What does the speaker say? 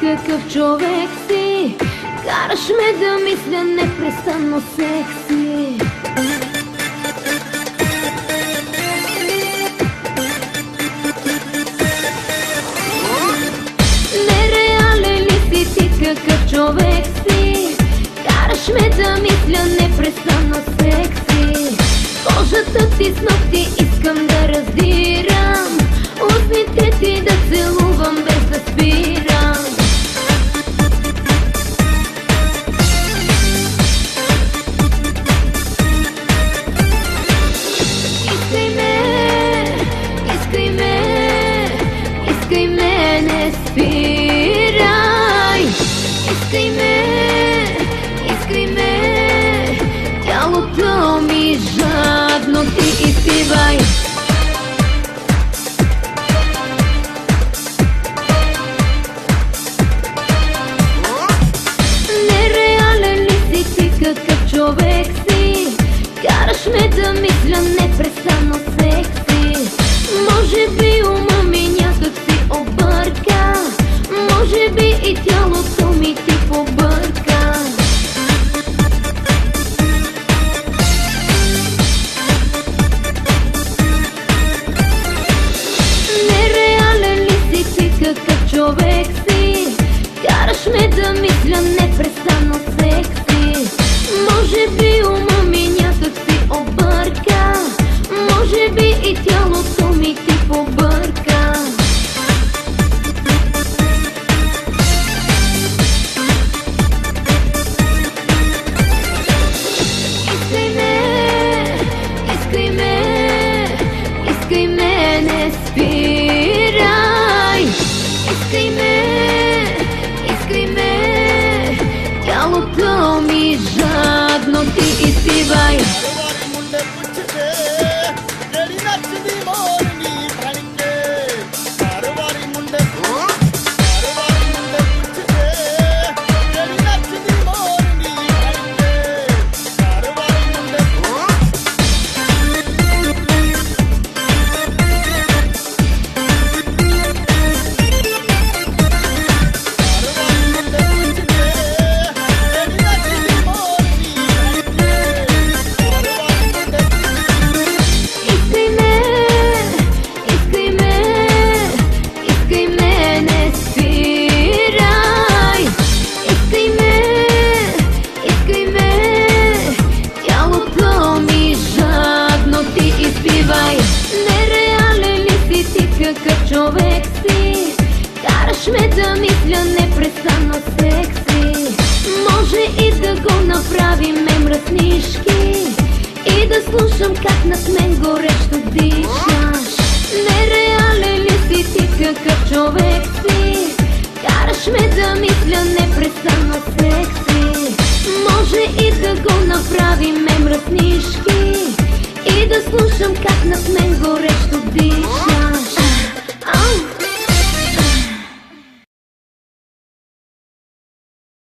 какъв човек си. Караш ме да мисля непрестанно секси. Нереален ли си ти, какъв човек си? Караш ме да мисля непрестанно секси. Кожата ти с ногти искам да раздирам, устните ти да целувам без да спирам. Искай ме, искай ме, искай ме, не спирай. Искай ме, искай ме, тялото ми жадно ти изпивай. Нереален ли си ти, какъв човек си? Караш ме да мисля непрестанно секси. Може би ума ми някак си обърка, може би и тялото ми ти побърка. Нереален ли си ти, какъв човек си? Караш ме да мисля непрестанно секси. Може би ума ми някак си обърка, може би и тялото ми ти побърка. Искай ме, искай ме, искай ме, не спирай. Искай ме, искай ме, тялото ми жадно ти изпивай. Нереален ли си ти, какъв човек си? Караш ме да мисля непрестанно секси. Може и да го направим мръснишки и да слушам как над мен горещо дишаш. Нереален ли си ти, какъв човек си? Караш ме да мисля непрестанно секси. Може и да го направим мръснишки и да слушам как над мен горещо диша.